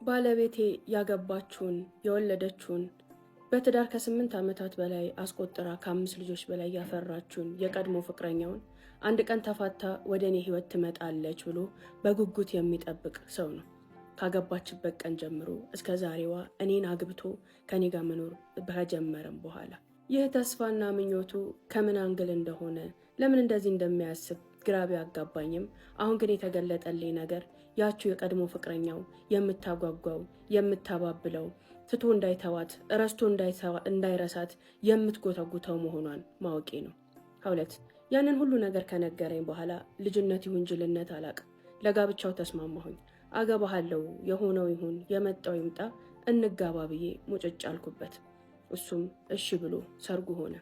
ባለቤቴ ያገባችውን የወለደችውን በትዳር ከ8 ዓመታት በላይ አስቆጥራ ከ5 ልጆች በላይ ያፈራችውን የቀድሞ ፍቅረኛውን አንድ ቀን ተፋታ ወደ እኔ ህይወት ትመጣለች ብሎ በጉጉት የሚጠብቅ ሰው ነው። ካገባችበት ቀን ጀምሮ እስከ ዛሬዋ እኔን አግብቶ ከኔ ጋር መኖር ከጀመረም በኋላ ይህ ተስፋና ምኞቱ ከምን አንግል እንደሆነ ለምን እንደዚህ እንደሚያስብ ግራ ቢያጋባኝም አሁን ግን የተገለጠልኝ ነገር ያቺው የቀድሞ ፍቅረኛው የምታጓጓው የምታባብለው ትቶ እንዳይተዋት ረስቶ እንዳይረሳት የምትጎተጉተው መሆኗን ማወቄ ነው። ሀውለት ያንን ሁሉ ነገር ከነገረኝ በኋላ ልጅነት ይሁን ጅልነት አላቅም፣ ለጋብቻው ተስማማሁኝ። አገባሃለው፣ የሆነው ይሁን የመጣው ይምጣ፣ እንጋባ ብዬ ሙጭጭ አልኩበት። እሱም እሺ ብሎ ሰርጉ ሆነ፣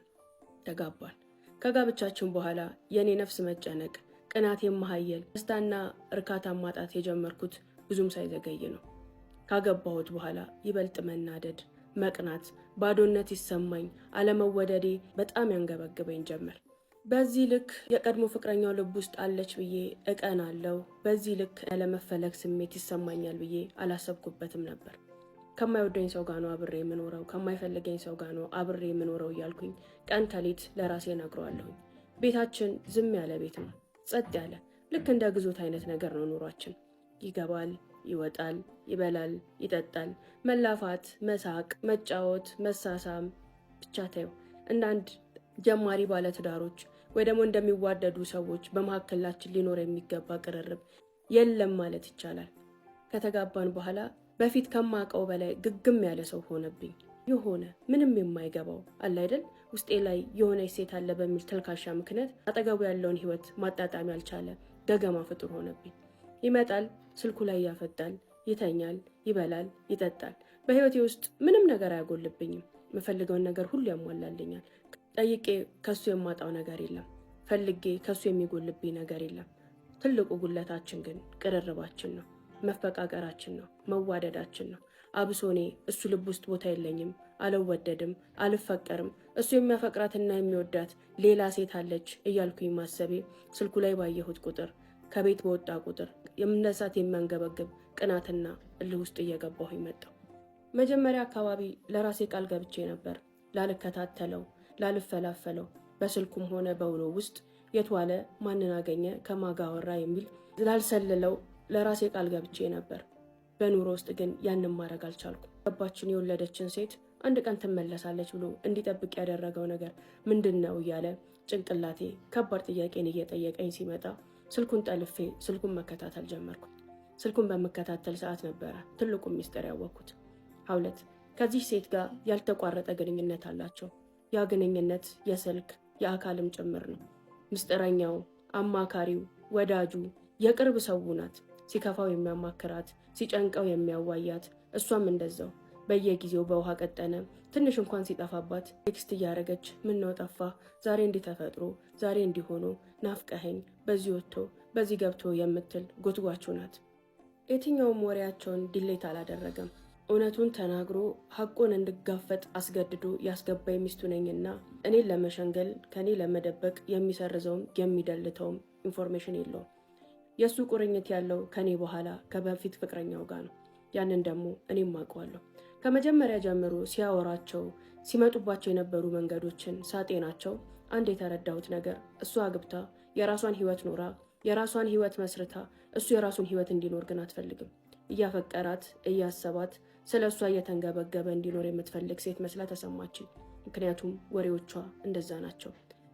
ተጋባል። ከጋብቻችን በኋላ የኔ ነፍስ መጨነቅ፣ ቅናት የማሃየል ደስታና እርካታ ማጣት የጀመርኩት ብዙም ሳይዘገይ ነው። ካገባሁት በኋላ ይበልጥ መናደድ፣ መቅናት፣ ባዶነት ይሰማኝ፣ አለመወደዴ በጣም ያንገበግበኝ ጀመር። በዚህ ልክ የቀድሞ ፍቅረኛው ልብ ውስጥ አለች ብዬ እቀናለሁ፣ በዚህ ልክ ያለመፈለግ ስሜት ይሰማኛል ብዬ አላሰብኩበትም ነበር። ከማይወደኝ ሰው ጋር ነው አብሬ የምኖረው፣ ከማይፈልገኝ ሰው ጋር ነው አብሬ የምኖረው እያልኩኝ ቀን ከሌት ለራሴ ነግረዋለሁኝ። ቤታችን ዝም ያለ ቤት ነው፣ ጸጥ ያለ፣ ልክ እንደ ግዞት አይነት ነገር ነው ኑሯችን። ይገባል፣ ይወጣል፣ ይበላል፣ ይጠጣል፣ መላፋት፣ መሳቅ፣ መጫወት፣ መሳሳም፣ ብቻ ታየው እንደ አንድ ጀማሪ ባለትዳሮች ወይ ደግሞ እንደሚዋደዱ ሰዎች በመካከላችን ሊኖር የሚገባ ቅርርብ የለም ማለት ይቻላል። ከተጋባን በኋላ በፊት ከማውቀው በላይ ግግም ያለ ሰው ሆነብኝ። የሆነ ምንም የማይገባው አለ አይደል፣ ውስጤ ላይ የሆነ ሴት አለ በሚል ተልካሻ ምክንያት አጠገቡ ያለውን ህይወት ማጣጣም ያልቻለ ገገማ ፍጡር ሆነብኝ። ይመጣል፣ ስልኩ ላይ ያፈጣል፣ ይተኛል፣ ይበላል፣ ይጠጣል። በህይወቴ ውስጥ ምንም ነገር አያጎልብኝም። የምፈልገውን ነገር ሁሉ ያሟላልኛል። ጠይቄ ከሱ የማጣው ነገር የለም፣ ፈልጌ ከሱ የሚጎልብኝ ነገር የለም። ትልቁ ጉለታችን ግን ቅርርባችን ነው፣ መፈቃቀራችን ነው፣ መዋደዳችን ነው። አብሶኔ እሱ ልብ ውስጥ ቦታ የለኝም፣ አልወደድም፣ አልፈቀርም፣ እሱ የሚያፈቅራትና የሚወዳት ሌላ ሴት አለች እያልኩኝ ማሰቤ ስልኩ ላይ ባየሁት ቁጥር፣ ከቤት በወጣ ቁጥር የምነሳት የሚያንገበግብ ቅናትና እልህ ውስጥ እየገባሁኝ መጣሁ። መጀመሪያ አካባቢ ለራሴ ቃል ገብቼ ነበር ላልከታተለው፣ ላልፈላፈለው፣ በስልኩም ሆነ በውሎ ውስጥ የትዋለ ማንን አገኘ ከማጋ ወራ የሚል ላልሰልለው ለራሴ ቃል ገብቼ ነበር። በኑሮ ውስጥ ግን ያንን ማድረግ አልቻልኩም። ገባችን የወለደችን ሴት አንድ ቀን ትመለሳለች ብሎ እንዲጠብቅ ያደረገው ነገር ምንድን ነው እያለ ጭንቅላቴ ከባድ ጥያቄን እየጠየቀኝ ሲመጣ ስልኩን ጠልፌ ስልኩን መከታተል ጀመርኩ። ስልኩን በመከታተል ሰዓት ነበረ ትልቁን ሚስጥር ያወቅኩት። ሀውለት ከዚህ ሴት ጋር ያልተቋረጠ ግንኙነት አላቸው። ያ ግንኙነት የስልክ የአካልም ጭምር ነው። ምስጢረኛው፣ አማካሪው፣ ወዳጁ፣ የቅርብ ሰው ናት። ሲከፋው የሚያማክራት፣ ሲጨንቀው የሚያዋያት፣ እሷም እንደዛው በየጊዜው በውሃ ቀጠነ ትንሽ እንኳን ሲጠፋባት ቴክስት እያደረገች ምን ነው ጠፋ፣ ዛሬ እንዲህ ተፈጥሮ፣ ዛሬ እንዲሆኑ፣ ናፍቀኸኝ፣ በዚህ ወጥቶ በዚህ ገብቶ የምትል ጎትጓችሁ ናት። የትኛውም ወሬያቸውን ዲሌት አላደረገም። እውነቱን ተናግሮ ሐቁን እንድጋፈጥ አስገድዶ ያስገባኝ ሚስቱ ነኝና እኔን ለመሸንገል ከኔ ለመደበቅ የሚሰርዘውም የሚደልተውም ኢንፎርሜሽን የለውም። የእሱ ቁርኝት ያለው ከኔ በኋላ ከበፊት ፍቅረኛው ጋር ነው። ያንን ደግሞ እኔም አውቀዋለሁ። ከመጀመሪያ ጀምሮ ሲያወራቸው ሲመጡባቸው የነበሩ መንገዶችን ሳጤናቸው አንድ የተረዳሁት ነገር እሱ አግብታ የራሷን ህይወት ኖራ የራሷን ህይወት መስርታ እሱ የራሱን ህይወት እንዲኖር ግን አትፈልግም። እያፈቀራት እያሰባት ስለ እሷ እየተንገበገበ እንዲኖር የምትፈልግ ሴት መስላ ተሰማችኝ። ምክንያቱም ወሬዎቿ እንደዛ ናቸው።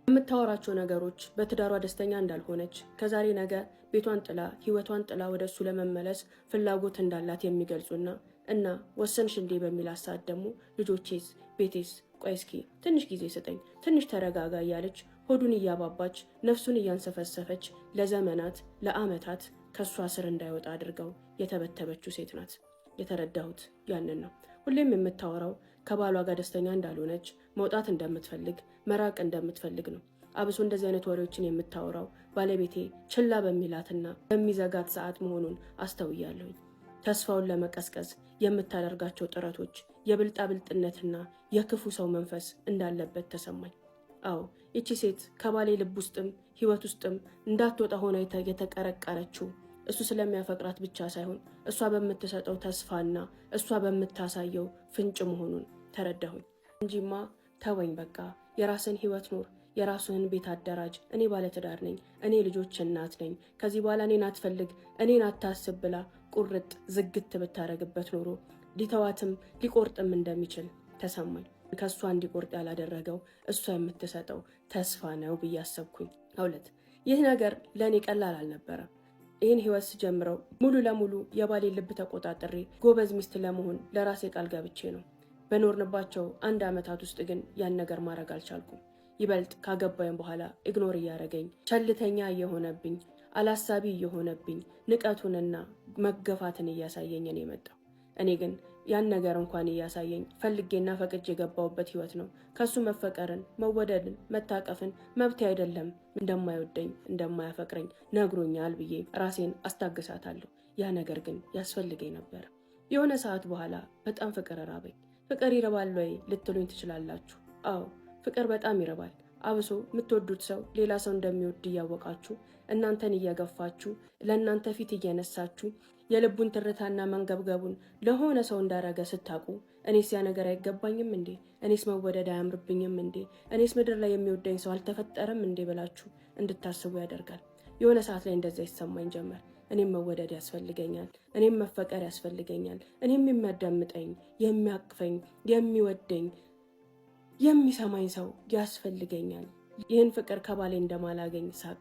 የምታወራቸው ነገሮች በትዳሯ ደስተኛ እንዳልሆነች፣ ከዛሬ ነገ ቤቷን ጥላ ህይወቷን ጥላ ወደ እሱ ለመመለስ ፍላጎት እንዳላት የሚገልጹና እና ወሰንሽ እንዴ በሚል አሳት ደግሞ ልጆቼስ፣ ቤቴስ፣ ቆይ እስኪ ትንሽ ጊዜ ስጠኝ፣ ትንሽ ተረጋጋ እያለች ሆዱን እያባባች ነፍሱን እያንሰፈሰፈች ለዘመናት ለአመታት ከእሷ ስር እንዳይወጣ አድርገው የተበተበችው ሴት ናት። የተረዳሁት ያንን ነው። ሁሌም የምታወራው ከባሏ ጋር ደስተኛ እንዳልሆነች፣ መውጣት እንደምትፈልግ፣ መራቅ እንደምትፈልግ ነው። አብሶ እንደዚህ አይነት ወሬዎችን የምታወራው ባለቤቴ ችላ በሚላትና በሚዘጋት ሰዓት መሆኑን አስተውያለሁኝ። ተስፋውን ለመቀስቀስ የምታደርጋቸው ጥረቶች የብልጣብልጥነትና የክፉ ሰው መንፈስ እንዳለበት ተሰማኝ። አዎ ይቺ ሴት ከባሌ ልብ ውስጥም ህይወት ውስጥም እንዳትወጣ ሆና የተቀረቀረችው እሱ ስለሚያፈቅራት ብቻ ሳይሆን እሷ በምትሰጠው ተስፋና እሷ በምታሳየው ፍንጭ መሆኑን ተረዳሁኝ እንጂማ ተወኝ በቃ የራስን ህይወት ኑር፣ የራስህን ቤት አደራጅ፣ እኔ ባለትዳር ነኝ፣ እኔ ልጆች እናት ነኝ፣ ከዚህ በኋላ እኔን አትፈልግ፣ እኔን አታስብ ብላ ቁርጥ ዝግት ብታረግበት ኖሮ ሊተዋትም ሊቆርጥም እንደሚችል ተሰማኝ። ከእሷ እንዲቆርጥ ያላደረገው እሷ የምትሰጠው ተስፋ ነው ብዬ አሰብኩኝ። 2 ይህ ነገር ለእኔ ቀላል አልነበረም። ይህን ህይወት ስጀምረው ሙሉ ለሙሉ የባሌ ልብ ተቆጣጥሬ ጎበዝ ሚስት ለመሆን ለራሴ ቃል ገብቼ ነው። በኖርንባቸው 1 ዓመታት ውስጥ ግን ያን ነገር ማድረግ አልቻልኩም። ይበልጥ ካገባኝ በኋላ ኢግኖር እያደረገኝ ቸልተኛ እየሆነብኝ አላሳቢ እየሆነብኝ ንቀቱንና መገፋትን እያሳየኝ ነው የመጣው። እኔ ግን ያን ነገር እንኳን እያሳየኝ ፈልጌና ፈቅጄ የገባውበት ህይወት ነው። ከሱ መፈቀርን፣ መወደድን፣ መታቀፍን መብት አይደለም እንደማይወደኝ እንደማያፈቅረኝ ነግሮኛል ብዬ ራሴን አስታግሳታለሁ። ያ ነገር ግን ያስፈልገኝ ነበር። የሆነ ሰዓት በኋላ በጣም ፍቅር ራበኝ። ፍቅር ይረባል ወይ ልትሉኝ ትችላላችሁ። አዎ ፍቅር በጣም ይረባል። አብሶ የምትወዱት ሰው ሌላ ሰው እንደሚወድ እያወቃችሁ እናንተን እየገፋችሁ ለእናንተ ፊት እየነሳችሁ የልቡን ትርታና መንገብገቡን ለሆነ ሰው እንዳረገ ስታቁ እኔስ ያ ነገር አይገባኝም እንዴ? እኔስ መወደድ አያምርብኝም እንዴ? እኔስ ምድር ላይ የሚወደኝ ሰው አልተፈጠረም እንዴ ብላችሁ እንድታስቡ ያደርጋል። የሆነ ሰዓት ላይ እንደዛ ይሰማኝ ጀመር። እኔም መወደድ ያስፈልገኛል፣ እኔም መፈቀር ያስፈልገኛል፣ እኔም የሚያዳምጠኝ፣ የሚያቅፈኝ፣ የሚወደኝ፣ የሚሰማኝ ሰው ያስፈልገኛል። ይህን ፍቅር ከባሌ እንደማላገኝ ሳቅ።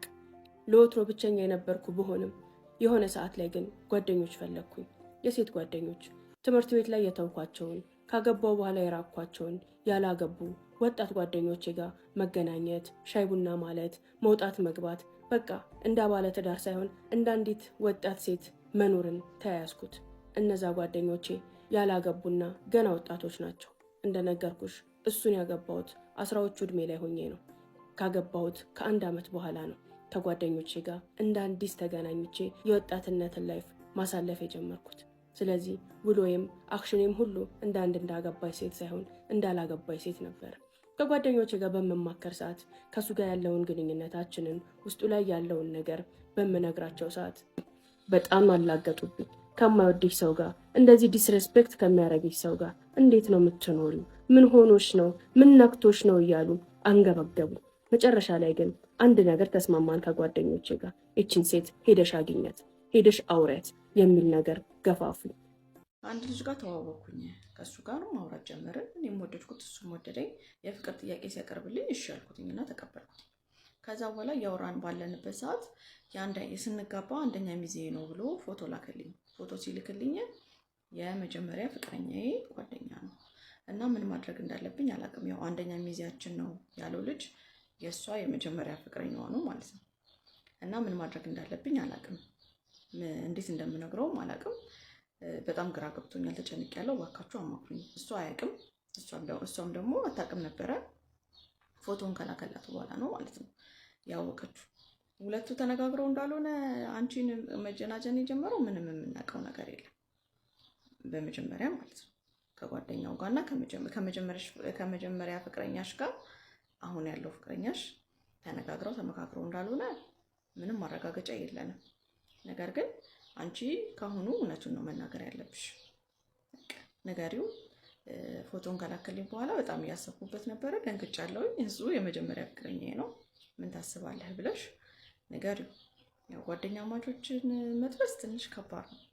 ለወትሮ ብቸኛ የነበርኩ ብሆንም የሆነ ሰዓት ላይ ግን ጓደኞች ፈለግኩኝ። የሴት ጓደኞች፣ ትምህርት ቤት ላይ የተውኳቸውን ካገባው በኋላ የራኳቸውን ያላገቡ ወጣት ጓደኞቼ ጋር መገናኘት፣ ሻይ ቡና ማለት፣ መውጣት መግባት፣ በቃ እንደ ባለ ትዳር ሳይሆን እንደ አንዲት ወጣት ሴት መኖርን ተያያዝኩት። እነዛ ጓደኞቼ ያላገቡና ገና ወጣቶች ናቸው። እንደነገርኩሽ እሱን ያገባሁት 10ዎቹ ዕድሜ ላይ ሆኜ ነው። ካገባሁት ከ1 ዓመት በኋላ ነው ከጓደኞቼ ጋር እንደ አዲስ ተገናኝቼ የወጣትነትን ላይፍ ማሳለፍ የጀመርኩት። ስለዚህ ውሎዬም አክሽኔም ሁሉ እንደ አንድ እንዳገባች ሴት ሳይሆን እንዳላገባች ሴት ነበር። ከጓደኞቼ ጋር በመማከር ሰዓት ከሱ ጋር ያለውን ግንኙነታችንን ውስጡ ላይ ያለውን ነገር በመነግራቸው ሰዓት በጣም አላገጡብኝ። ከማይወድሽ ሰው ጋር እንደዚህ ዲስሬስፔክት ከሚያደርግሽ ሰው ጋር እንዴት ነው የምትኖሪው? ምን ሆኖሽ ነው? ምን ነክቶሽ ነው? እያሉ አንገበገቡ። መጨረሻ ላይ ግን አንድ ነገር ተስማማን ከጓደኞቼ ጋር። እቺን ሴት ሄደሽ አግኛት፣ ሄደሽ አውሪያት የሚል ነገር ገፋፉ። አንድ ልጅ ጋር ተዋወቅኩኝ። ከሱ ጋር ማውራት ጀመርን። እኔም ወደድኩት፣ እሱም ወደደኝ። የፍቅር ጥያቄ ሲያቀርብልኝ እሺ አልኩትኝና ተቀበልኩት። ከዛ በኋላ ያወራን ባለንበት ሰዓት ስንጋባ 1ኛ ሚዜ ነው ብሎ ፎቶ ላከልኝ። ፎቶ ሲልክልኝ የመጀመሪያ ፍቅረኛዬ ጓደኛ ነው እና ምን ማድረግ እንዳለብኝ አላውቅም። ያው 1ኛ ሚዜያችን ነው ያለው ልጅ የእሷ የመጀመሪያ ፍቅረኛዋ ነው ማለት ነው። እና ምን ማድረግ እንዳለብኝ አላውቅም፣ እንዴት እንደምነግረውም አላውቅም። በጣም ግራ ገብቶኛል፣ ተጨንቄያለሁ። እባካችሁ አማክሩኝ። እሷ አያውቅም፣ እሷም ደግሞ አታውቅም ነበረ። ፎቶን ከላከላት በኋላ ነው ማለት ነው ያወቀችው። ሁለቱ ተነጋግረው እንዳልሆነ አንቺን መጀናጀን የጀመረው ምንም የምናውቀው ነገር የለም። በመጀመሪያ ማለት ነው ከጓደኛው ጋርና ከመጀመሪያ ፍቅረኛሽ ጋር አሁን ያለው ፍቅረኛሽ ተነጋግረው ተመካክረው እንዳልሆነ ምንም ማረጋገጫ የለንም። ነገር ግን አንቺ ካሁኑ እውነቱን ነው መናገር ያለብሽ። ነገሪው ፎቶን ከላከልኝ በኋላ በጣም እያሰብኩበት ነበረ። ደንግጫለሁ። እሱ የመጀመሪያ ፍቅረኛዬ ነው፣ ምን ታስባለህ ብለሽ ነገሪው። ያው ጓደኛ ማቾችን መጥበስ ትንሽ ከባድ ነው፣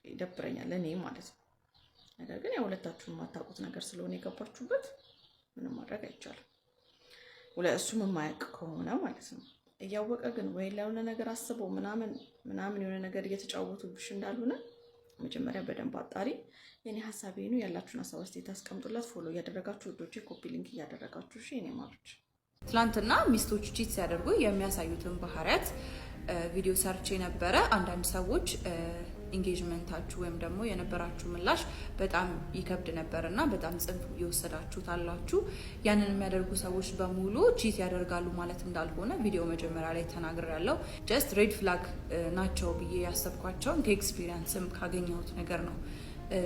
ይደብረኛል እኔ ማለት ነው። ነገር ግን ያው ሁለታችሁም የማታውቁት ነገር ስለሆነ የገባችሁበት ምንም ማድረግ አይቻልም። እሱም የማያውቅ ከሆነ ማለት ነው። እያወቀ ግን ወይ ለሆነ ነገር አስበው ምናምን የሆነ ነገር እየተጫወቱብሽ እንዳልሆነ መጀመሪያ በደንብ አጣሪ። የኔ ሀሳቤ ነው። ያላችሁን ሀሳብ አስተያየት አስቀምጡላት። ፎሎ እያደረጋችሁ ወዶቼ ኮፒ ሊንክ እያደረጋችሁ እሺ። የኔ ማሮች ትላንትና ሚስቶች ቺት ሲያደርጉ የሚያሳዩትን ባህሪያት ቪዲዮ ሰርቼ ነበረ። አንዳንድ ሰዎች ኢንጌጅመንታችሁ ወይም ደግሞ የነበራችሁ ምላሽ በጣም ይከብድ ነበርና በጣም ጽንፍ እየወሰዳችሁት አላችሁ። ያንን የሚያደርጉ ሰዎች በሙሉ ቺት ያደርጋሉ ማለት እንዳልሆነ ቪዲዮ መጀመሪያ ላይ ተናግሬያለሁ። ጀስት ሬድ ፍላግ ናቸው ብዬ ያሰብኳቸውን ከኤክስፒሪየንስም ካገኘሁት ነገር ነው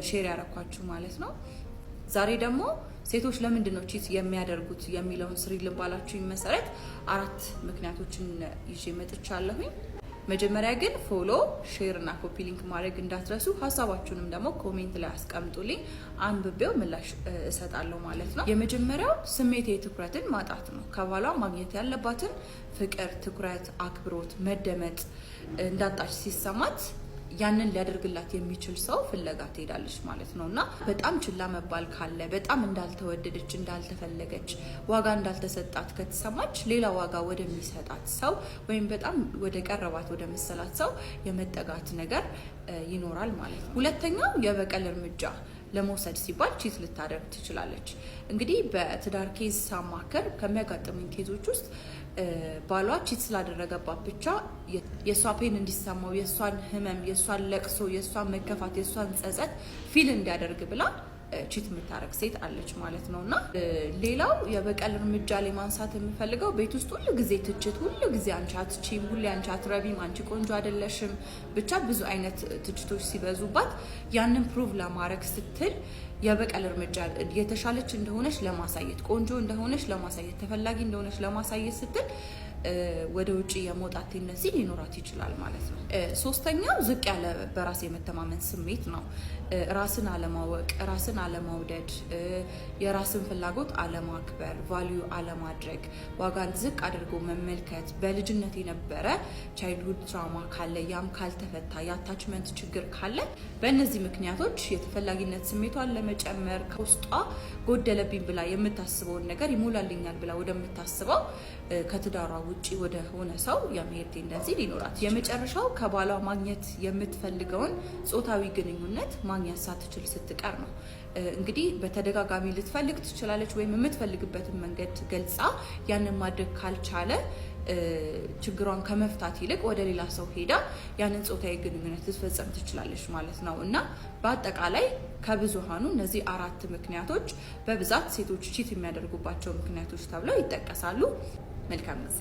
ሼር ያረኳችሁ ማለት ነው። ዛሬ ደግሞ ሴቶች ለምንድን ነው ቺት የሚያደርጉት የሚለውን ስሪ ልባላችሁ መሰረት 4 ምክንያቶችን ይዤ መጥቻለሁኝ። መጀመሪያ ግን ፎሎ፣ ሼር እና ኮፒ ሊንክ ማድረግ እንዳትረሱ። ሀሳባችሁንም ደግሞ ኮሜንት ላይ አስቀምጡልኝ፣ አንብቤው ምላሽ እሰጣለሁ ማለት ነው። የመጀመሪያው ስሜታዊ ትኩረትን ማጣት ነው። ከባሏ ማግኘት ያለባትን ፍቅር፣ ትኩረት፣ አክብሮት፣ መደመጥ እንዳጣች ሲሰማት ያንን ሊያደርግላት የሚችል ሰው ፍለጋ ትሄዳለች ማለት ነው። እና በጣም ችላ መባል ካለ፣ በጣም እንዳልተወደደች፣ እንዳልተፈለገች፣ ዋጋ እንዳልተሰጣት ከተሰማች ሌላ ዋጋ ወደሚሰጣት ሰው ወይም በጣም ወደ ቀረባት ወደ መሰላት ሰው የመጠጋት ነገር ይኖራል ማለት ነው። ሁለተኛው የበቀል እርምጃ ለመውሰድ ሲባል ቺት ልታደርግ ትችላለች። እንግዲህ በትዳር ኬዝ ሳማከር ከሚያጋጥሙኝ ኬዞች ውስጥ ባሏ ቺት ስላደረገባት ብቻ የሷ ፔን እንዲሰማው፣ የሷን ህመም፣ የሷን ለቅሶ፣ የሷን መከፋት፣ የሷን ጸጸት ፊል እንዲያደርግ ብላ ቺት የምታረግ ሴት አለች ማለት ነው። እና ሌላው የበቀል እርምጃ ላይ ማንሳት የምፈልገው ቤት ውስጥ ሁሉ ጊዜ ትችት፣ ሁሉ ጊዜ አንቺ አትችይም፣ ሁሌ አንቺ አትረቢም፣ አንቺ ቆንጆ አይደለሽም፣ ብቻ ብዙ አይነት ትችቶች ሲበዙባት ያንን ፕሩቭ ለማድረግ ስትል የበቀል እርምጃ የተሻለች እንደሆነች ለማሳየት፣ ቆንጆ እንደሆነች ለማሳየት፣ ተፈላጊ እንደሆነች ለማሳየት ስትል ወደ ውጪ የመውጣት ቴንደንሲ ሊኖራት ይችላል ማለት ነው። ሶስተኛው ዝቅ ያለ በራስ የመተማመን ስሜት ነው። ራስን አለማወቅ፣ ራስን አለማውደድ፣ የራስን ፍላጎት አለማክበር፣ ቫልዩ አለማድረግ፣ ዋጋን ዝቅ አድርጎ መመልከት፣ በልጅነት የነበረ ቻይልድሁድ ትራውማ ካለ ያም ካልተፈታ፣ የአታችመንት ችግር ካለ በእነዚህ ምክንያቶች የተፈላጊነት ስሜቷን ለመጨመር ከውስጧ ጎደለብኝ ብላ የምታስበውን ነገር ይሞላልኛል ብላ ወደምታስበው ከትዳሯ ውጪ ወደ ሆነ ሰው የመሄድ ቴንደንሲ ሊኖራት። የመጨረሻው ከባሏ ማግኘት የምትፈልገውን ጾታዊ ግንኙነት ማግኘት ሳትችል ስትቀር ነው። እንግዲህ በተደጋጋሚ ልትፈልግ ትችላለች፣ ወይም የምትፈልግበትን መንገድ ገልጻ ያንን ማድረግ ካልቻለ ችግሯን ከመፍታት ይልቅ ወደ ሌላ ሰው ሄዳ ያንን ጾታዊ ግንኙነት ልትፈጽም ትችላለች ማለት ነው። እና በአጠቃላይ ከብዙሃኑ እነዚህ 4 ምክንያቶች በብዛት ሴቶች ቺት የሚያደርጉባቸው ምክንያቶች ተብለው ይጠቀሳሉ። መልካም ጊዜ።